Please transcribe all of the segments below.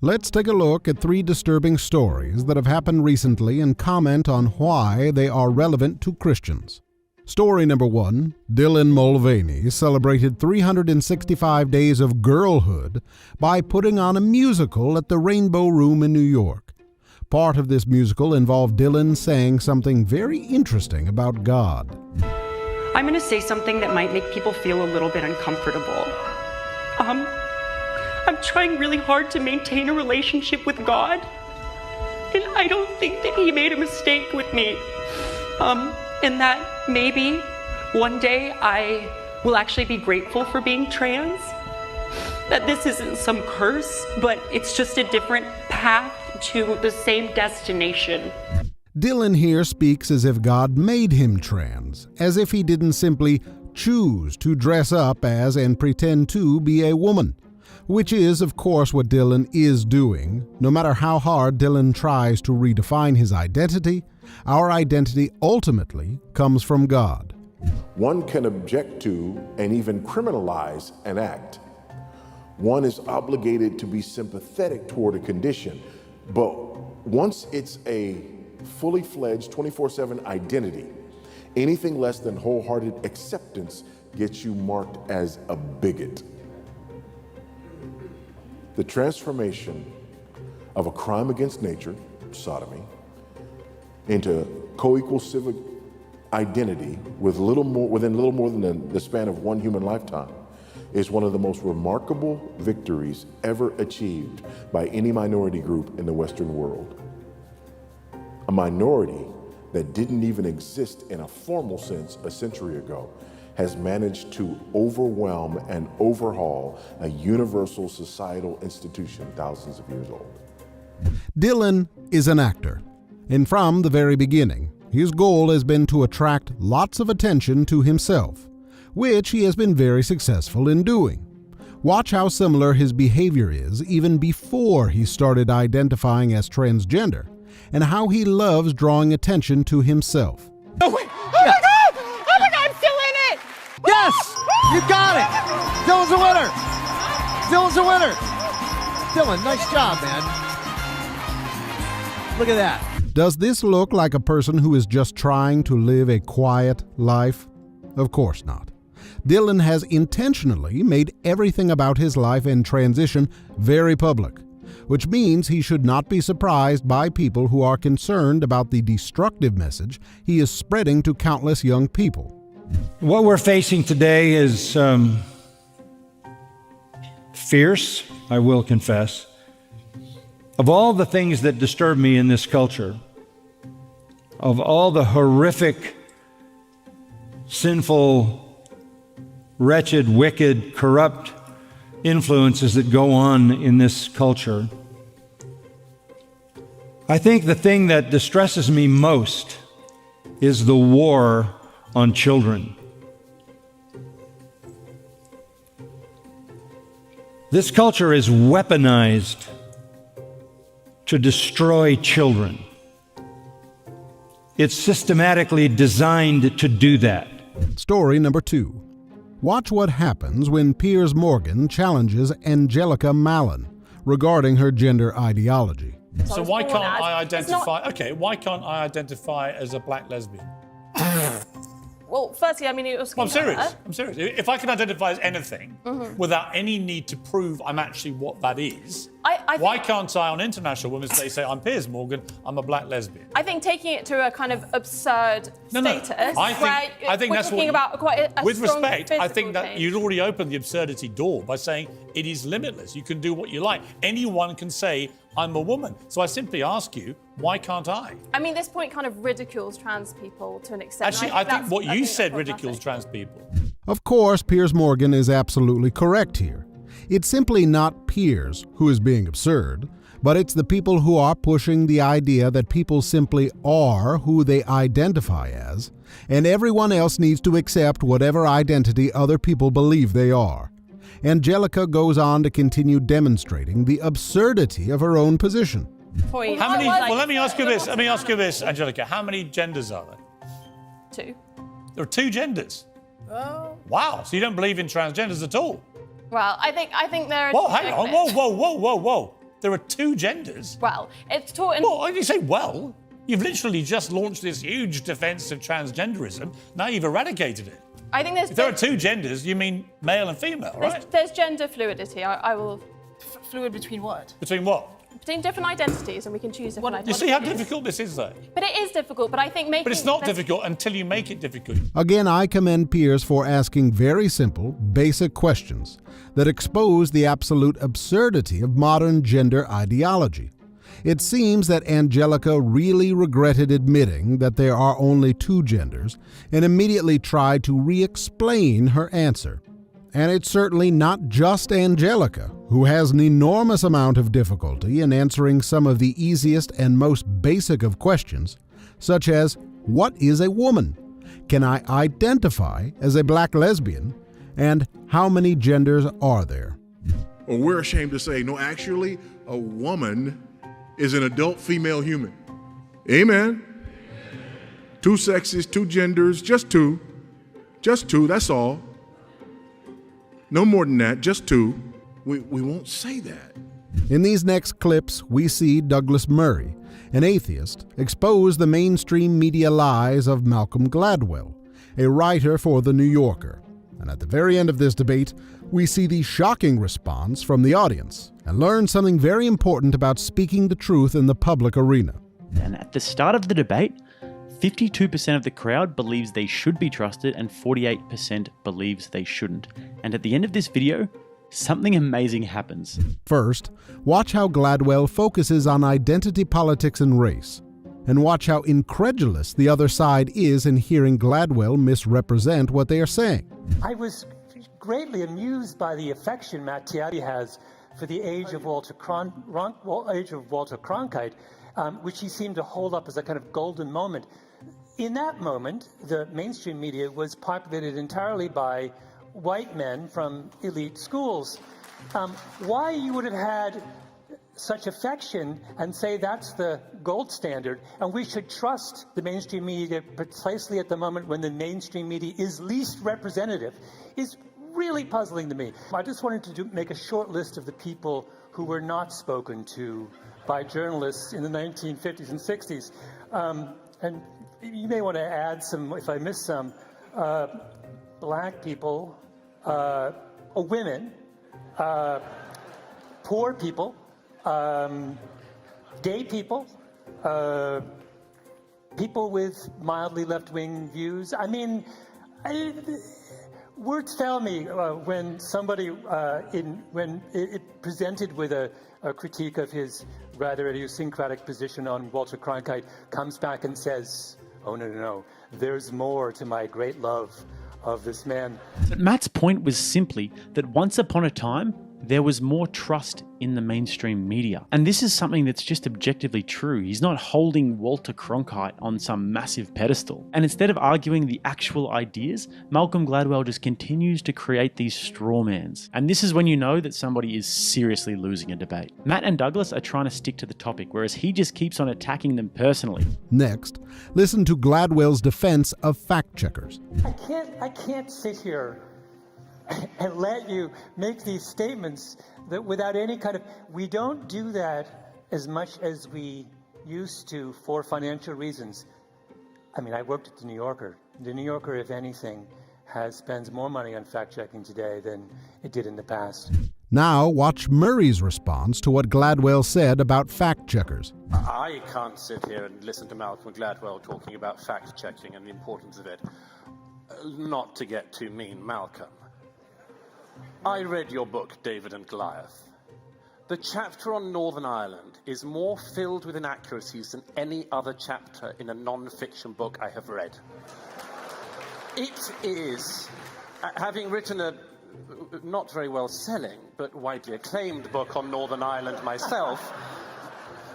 Let's take a look at 3 disturbing stories that have happened recently and comment on why they are relevant to Christians. Story number 1, Dylan Mulvaney celebrated 365 days of girlhood by putting on a musical at the Rainbow Room in New York. Part of this musical involved Dylan saying something very interesting about God. I'm going to say something that might make people feel a little bit uncomfortable. I'm trying really hard to maintain a relationship with God, and I don't think that He made a mistake with me. And that maybe one day I will actually be grateful for being trans. That this isn't some curse, but it's just a different path to the same destination. Dylan here speaks as if God made him trans, as if he didn't simply choose to dress up as and pretend to be a woman, which is, of course, what Dylan is doing. No matter how hard Dylan tries to redefine his identity, our identity ultimately comes from God. One can object to and even criminalize an act. One is obligated to be sympathetic toward a condition, but once it's a fully fledged 24/7 identity, anything less than wholehearted acceptance gets you marked as a bigot. The transformation of a crime against nature, sodomy, into co-equal civic identity within little more than the span of one human lifetime is one of the most remarkable victories ever achieved by any minority group in the Western world. A minority that didn't even exist in a formal sense a century ago has managed to overwhelm and overhaul a universal societal institution thousands of years old. Dylan is an actor, and from the very beginning, his goal has been to attract lots of attention to himself, which he has been very successful in doing. Watch how similar his behavior is even before he started identifying as transgender, and how he loves drawing attention to himself. Oh, wait. Oh my God! Oh my God, I'm still in it! Yes! You got it! Dylan's a winner! Dylan's a winner! Dylan, nice job, man. Look at that. Does this look like a person who is just trying to live a quiet life? Of course not. Dylan has intentionally made everything about his life and transition very public, which means he should not be surprised by people who are concerned about the destructive message he is spreading to countless young people. What we're facing today is fierce, I will confess. Of all the things that disturb me in this culture, of all the horrific, sinful, wretched, wicked, corrupt influences that go on in this culture, I think the thing that distresses me most is the war on children. This culture is weaponized to destroy children. It's systematically designed to do that. Story number 2. Watch what happens when Piers Morgan challenges Angelica Malin regarding her gender ideology. So why can't I identify? Okay, why can't I identify as a black lesbian? Well, firstly, I mean, it was. Well, I'm serious. I'm serious. If I can identify as anything without any need to prove I'm actually what that is, why can't I, on International Women's Day, say I'm Piers Morgan, I'm a black lesbian? I think taking it to a kind of absurd status. I think that's talking about quite a with strong respect, I think that change. you'd already opened the absurdity door by saying it is limitless. You can do what you like. Anyone can say I'm a woman. So I simply ask you, why can't I? I mean, this point kind of ridicules trans people to an extent. Actually, I think what you said ridicules trans people. Of course, Piers Morgan is absolutely correct here. It's simply not Piers who is being absurd, but it's the people who are pushing the idea that people simply are who they identify as, and everyone else needs to accept whatever identity other people believe they are. Angelica goes on to continue demonstrating the absurdity of her own position. How many? Well, let me ask you this. Let me ask you this, Angelica. How many genders are there? 2. There are 2 genders. Oh. Wow. So you don't believe in transgenders at all? Well, I think there are. Whoa, hang on. Whoa. There are two genders. Well, it's taught in... Well, you say, well, you've literally just launched this huge defence of transgenderism. Now you've eradicated it. I think If there are two genders, you mean male and female, right? There's gender fluidity. I will... Fluid between what? Between what? Between different identities, and we can choose different You identities. see how difficult this is, though? But it is difficult, but I think making... But it's not difficult until you make it difficult. Again, I commend Piers for asking very simple, basic questions that expose the absolute absurdity of modern gender ideology. It seems that Angelica really regretted admitting that there are only two genders and immediately tried to re-explain her answer. And it's certainly not just Angelica who has an enormous amount of difficulty in answering some of the easiest and most basic of questions, such as, what is a woman? Can I identify as a black lesbian? And how many genders are there? Or we're ashamed to say, no, actually, a woman is an adult female human. Amen. Two sexes, two genders, just two. Just two, that's all. No more than that, just two. We won't say that. In these next clips, we see Douglas Murray, an atheist, expose the mainstream media lies of Malcolm Gladwell, a writer for The New Yorker. And at the very end of this debate, we see the shocking response from the audience and learn something very important about speaking the truth in the public arena. And at the start of the debate, 52% of the crowd believes they should be trusted and 48% believes they shouldn't. And at the end of this video, something amazing happens. First, watch how Gladwell focuses on identity politics and race, and watch how incredulous the other side is in hearing Gladwell misrepresent what they are saying. I was greatly amused by the affection Matt Tiati has for the age of Walter Cronkite, which he seemed to hold up as a kind of golden moment. In that moment, the mainstream media was populated entirely by white men from elite schools. Why you would have had such affection and say that's the gold standard, and we should trust the mainstream media precisely at the moment when the mainstream media is least representative, is really puzzling to me. I just wanted to make a short list of the people who were not spoken to by journalists in the 1950s and 60s. And you may want to add some, if I miss some, black people, women, poor people, gay people, people with mildly left-wing views. I mean, words fail me when somebody, when it presented with a critique of his rather idiosyncratic position on Walter Cronkite, comes back and says, oh, no, there's more to my great love of this man. But Matt's point was simply that once upon a time, there was more trust in the mainstream media. And this is something that's just objectively true. He's not holding Walter Cronkite on some massive pedestal. And instead of arguing the actual ideas, Malcolm Gladwell just continues to create these strawmans. And this is when you know that somebody is seriously losing a debate. Matt and Douglas are trying to stick to the topic, whereas he just keeps on attacking them personally. Next, listen to Gladwell's defense of fact-checkers. I can't sit here and let you make these statements that without any kind of... We don't do that as much as we used to for financial reasons. I mean, I worked at The New Yorker. The New Yorker, if anything, spends more money on fact-checking today than it did in the past. Now watch Murray's response to what Gladwell said about fact-checkers. I can't sit here and listen to Malcolm Gladwell talking about fact-checking and the importance of it. Not to get too mean, Malcolm. I read your book, David and Goliath. The chapter on Northern Ireland is more filled with inaccuracies than any other chapter in a non-fiction book I have read. It is, having written a not very well selling, but widely acclaimed book on Northern Ireland myself,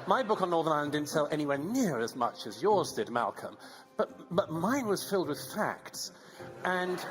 my book on Northern Ireland didn't sell anywhere near as much as yours did, Malcolm. But mine was filled with facts. And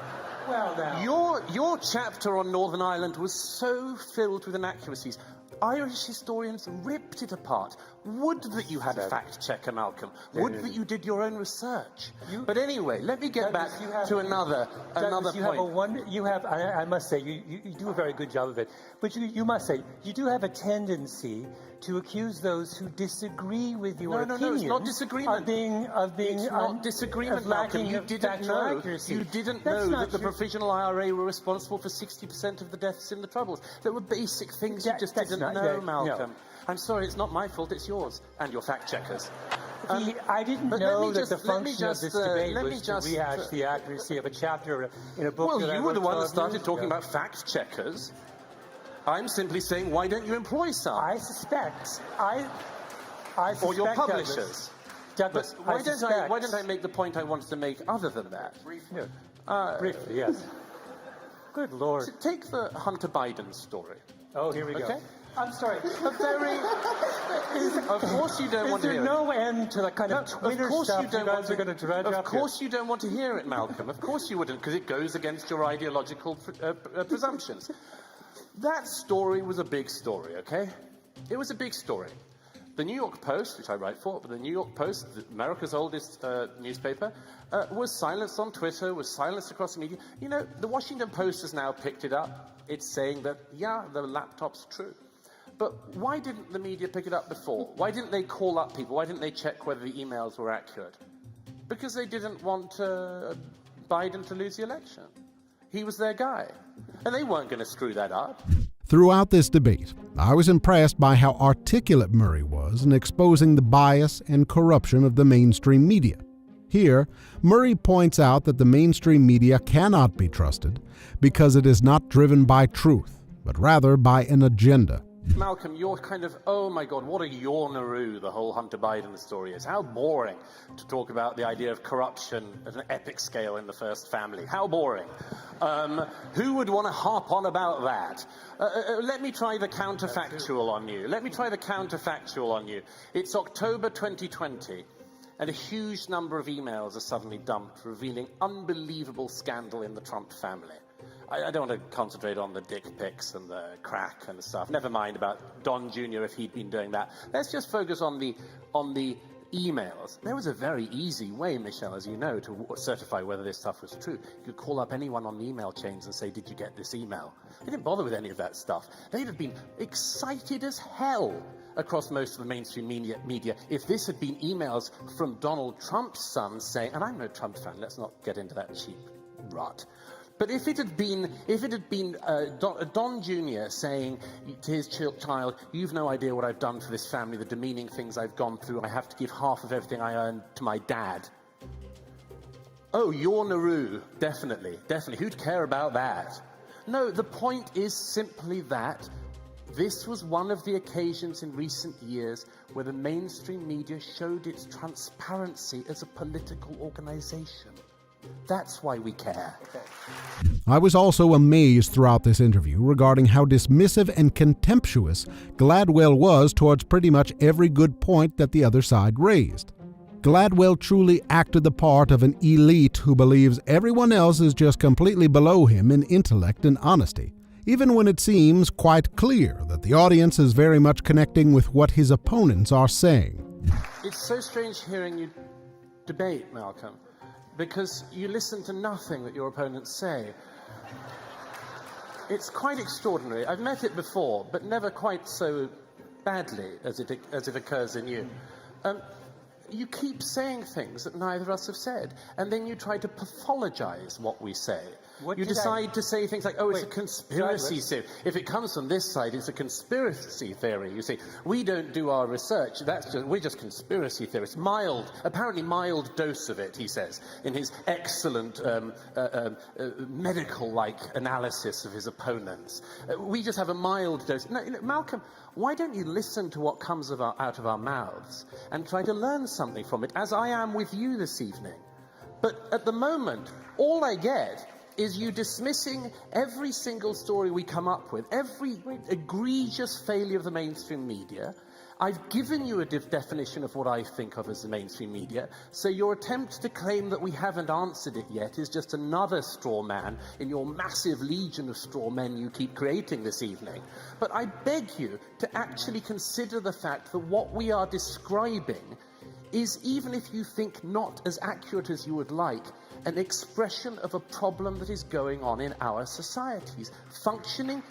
well, now, your chapter on Northern Ireland was so filled with inaccuracies. Irish historians ripped it apart. Would that you had a fact-checker, Malcolm. Would that you did your own research. But anyway, let me get back to another point. I must say, you do a very good job of it. But you must say, you do have a tendency to accuse those who disagree with your opinions. No, it's not disagreement. It's not disagreement, Malcolm. You didn't know that the provisional IRA were responsible for 60% of the deaths in the Troubles. There were basic things you just didn't know, Malcolm. No. I'm sorry, it's not my fault, it's yours and your fact-checkers. I didn't know that the function of this debate was to rehash the accuracy of a chapter in a book that I wrote. Well, you were the one that started talking about fact-checkers. I'm simply saying, why don't you employ some? I suspect or your publishers. Douglas, why don't I make the point I wanted to make other than that? Briefly, yes. Good Lord. So take the Hunter Biden story. Oh, here we go. I'm sorry. Of course you don't want to hear it. Is there no end to the kind of Twitter stuff you guys are going to dredge up? Of course you don't want to hear it, Malcolm. Of course you wouldn't, because it goes against your ideological presumptions. That story was a big story, okay? It was a big story. The New York Post, which I write for, but the New York Post, America's oldest newspaper, was silenced on Twitter, was silenced across the media. You know, the Washington Post has now picked it up. It's saying that, yeah, the laptop's true. But why didn't the media pick it up before? Why didn't they call up people? Why didn't they check whether the emails were accurate? Because they didn't want Biden to lose the election. He was their guy. And they weren't going to screw that up. Throughout this debate, I was impressed by how articulate Murray was in exposing the bias and corruption of the mainstream media. Here, Murray points out that the mainstream media cannot be trusted because it is not driven by truth, but rather by an agenda. Malcolm, you're kind of, oh my God, what a yawnaroo the whole Hunter Biden story is. How boring to talk about the idea of corruption at an epic scale in the first family. How boring. Who would want to harp on about that? Let me try the counterfactual on you. It's October 2020, and a huge number of emails are suddenly dumped revealing unbelievable scandal in the Trump family. I don't want to concentrate on the dick pics and the crack and stuff. Never mind about Don Jr. if he'd been doing that. Let's just focus on the emails. There was a very easy way, Michelle, as you know, to certify whether this stuff was true. You could call up anyone on the email chains and say, did you get this email? They didn't bother with any of that stuff. They'd have been excited as hell across most of the mainstream media if this had been emails from Donald Trump's son saying, and I'm no Trump fan, let's not get into that cheap rot. But if it had been Don Jr. saying to his child, you've no idea what I've done for this family, the demeaning things I've gone through, I have to give half of everything I earn to my dad. Oh, you're Nauru, definitely. Who'd care about that? No, the point is simply that this was one of the occasions in recent years where the mainstream media showed its transparency as a political organization. That's why we care. I was also amazed throughout this interview regarding how dismissive and contemptuous Gladwell was towards pretty much every good point that the other side raised. Gladwell truly acted the part of an elite who believes everyone else is just completely below him in intellect and honesty, even when it seems quite clear that the audience is very much connecting with what his opponents are saying. It's so strange hearing you debate, Malcolm, because you listen to nothing that your opponents say. It's quite extraordinary. I've met it before, but never quite so badly as it occurs in you. You keep saying things that neither of us have said, and then you try to pathologize what we say. You decide to say things like, oh, it's a conspiracy theory. If it comes from this side, it's a conspiracy theory. You see, we don't do our research. We're just conspiracy theorists. Apparently mild dose of it, he says, in his excellent medical-like analysis of his opponents. We just have a mild dose. No, Malcolm, why don't you listen to what comes out of our mouths and try to learn something from it, as I am with you this evening? But at the moment, all I get is you dismissing every single story we come up with, every egregious failure of the mainstream media. I've given you a definition of what I think of as the mainstream media, so your attempt to claim that we haven't answered it yet is just another straw man in your massive legion of straw men you keep creating this evening. But I beg you to actually consider the fact that what we are describing is, even if you think not as accurate as you would like, an expression of a problem that is going on in our societies. Functioning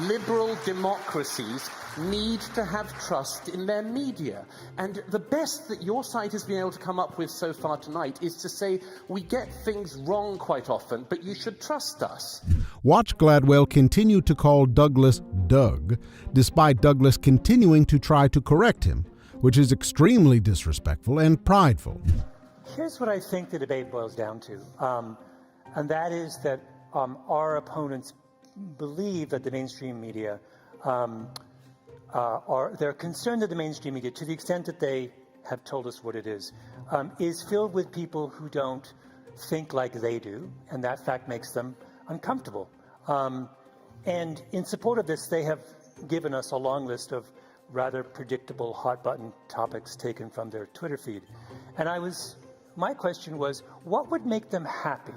liberal democracies need to have trust in their media. And the best that your side has been able to come up with so far tonight is to say, we get things wrong quite often, but you should trust us. Watch Gladwell continue to call Douglas Doug, despite Douglas continuing to try to correct him, which is extremely disrespectful and prideful. Here's what I think the debate boils down to, and that is that our opponents believe that the mainstream media they're concerned that the mainstream media, to the extent that they have told us what it is filled with people who don't think like they do, and that fact makes them uncomfortable. And in support of this, they have given us a long list of rather predictable hot-button topics taken from their Twitter feed. And my question was, what would make them happy?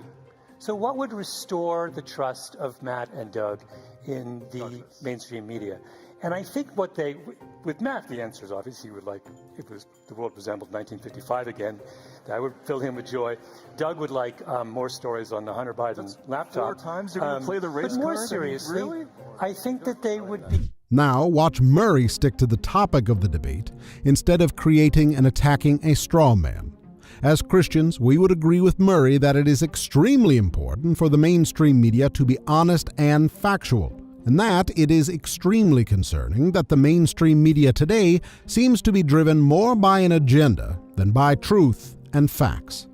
So what would restore the trust of Matt and Doug in the mainstream media? And I think with Matt, the answer is obviously he would like, if the world resembled 1955 again, that would fill him with joy. Doug would like more stories on the Hunter Biden laptop. 4 times you're going to play the race card? But more seriously, really? I think that they would be... Now watch Murray stick to the topic of the debate instead of creating and attacking a straw man. As Christians, we would agree with Murray that it is extremely important for the mainstream media to be honest and factual, and that it is extremely concerning that the mainstream media today seems to be driven more by an agenda than by truth and facts.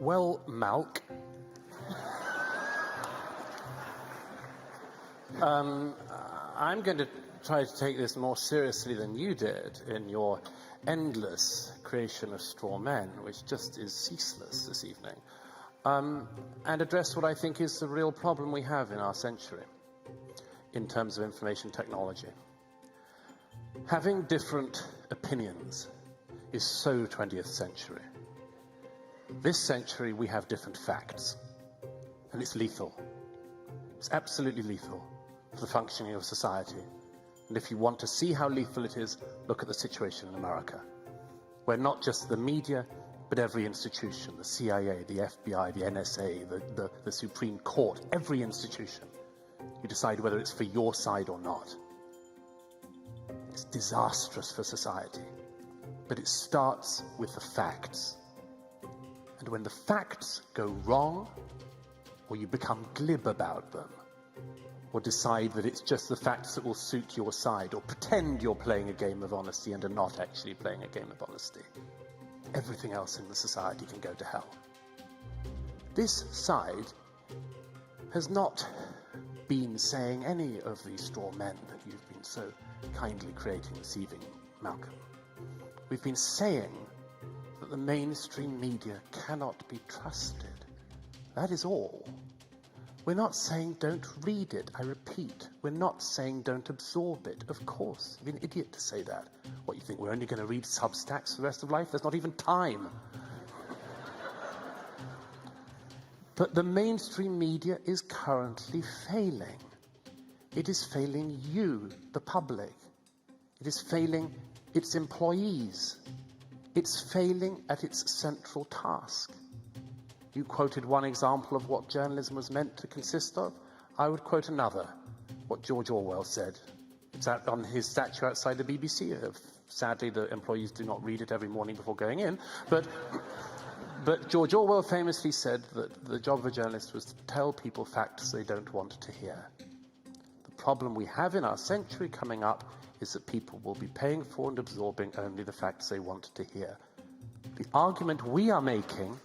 Well, Malk, I'm going to try to take this more seriously than you did in your endless creation of straw men, which just is ceaseless this evening, and address what I think is the real problem we have in our century in terms of information technology. Having different opinions is so 20th century. This century we have different facts, and it's lethal. It's absolutely lethal for the functioning of society. And if you want to see how lethal it is, look at the situation in America, where not just the media, but every institution, the CIA, the FBI, the NSA, the Supreme Court, every institution, you decide whether it's for your side or not. It's disastrous for society, but it starts with the facts. And when the facts go wrong, or you become glib about them, or decide that it's just the facts that will suit your side, or pretend you're playing a game of honesty and are not actually playing a game of honesty, everything else in the society can go to hell. This side has not been saying any of these straw men that you've been so kindly creating this evening, Malcolm. We've been saying that the mainstream media cannot be trusted. That is all. We're not saying don't read it, I repeat. We're not saying don't absorb it, of course. You're an idiot to say that. What, you think we're only going to read Substacks for the rest of life? There's not even time. But the mainstream media is currently failing. It is failing you, the public. It is failing its employees. It's failing at its central task. You quoted one example of what journalism was meant to consist of. I would quote another, what George Orwell said. It's out on his statue outside the BBC. Sadly, the employees do not read it every morning before going in. But George Orwell famously said that the job of a journalist was to tell people facts they don't want to hear. The problem we have in our century coming up is that people will be paying for and absorbing only the facts they want to hear. The argument we are making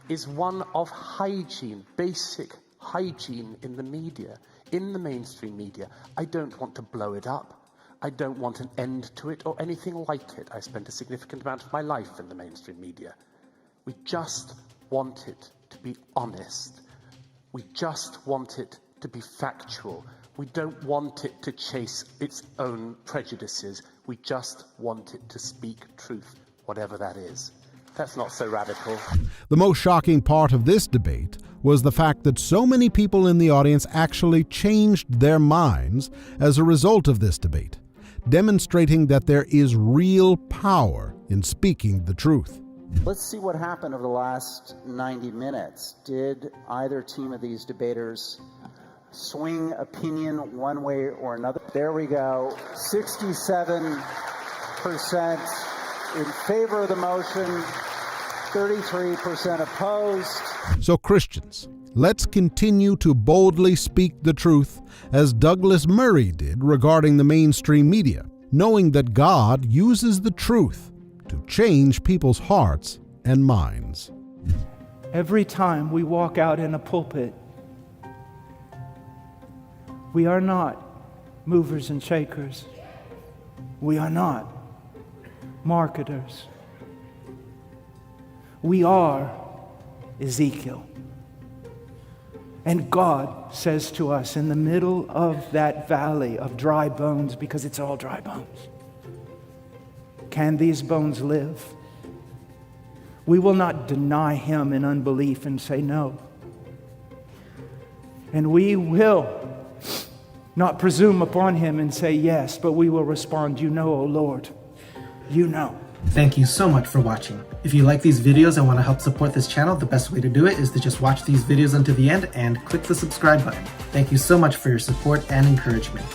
is one of hygiene, basic hygiene in the media, in the mainstream media. I don't want to blow it up. I don't want an end to it or anything like it. I spent a significant amount of my life in the mainstream media. We just want it to to be honest. We just want it to be factual. We don't want it to chase its own prejudices. We just want it to speak truth, whatever that is. That's not so radical. The most shocking part of this debate was the fact that so many people in the audience actually changed their minds as a result of this debate, demonstrating that there is real power in speaking the truth. Let's see what happened over the last 90 minutes. Did either team of these debaters swing opinion one way or another? There we go. 67% in favor of the motion, 33% opposed. So Christians, let's continue to boldly speak the truth as Douglas Murray did regarding the mainstream media, knowing that God uses the truth to change people's hearts and minds. Every time we walk out in a pulpit, we are not movers and shakers. We are not marketers. We are Ezekiel. And God says to us in the middle of that valley of dry bones, because it's all dry bones, can these bones live? We will not deny him in unbelief and say no. And we will not presume upon him and say yes, but we will respond, you know, O Lord, you know. Thank you so much for watching. If you like these videos and want to help support this channel, the best way to do it is to just watch these videos until the end and click the subscribe button. Thank you so much for your support and encouragement.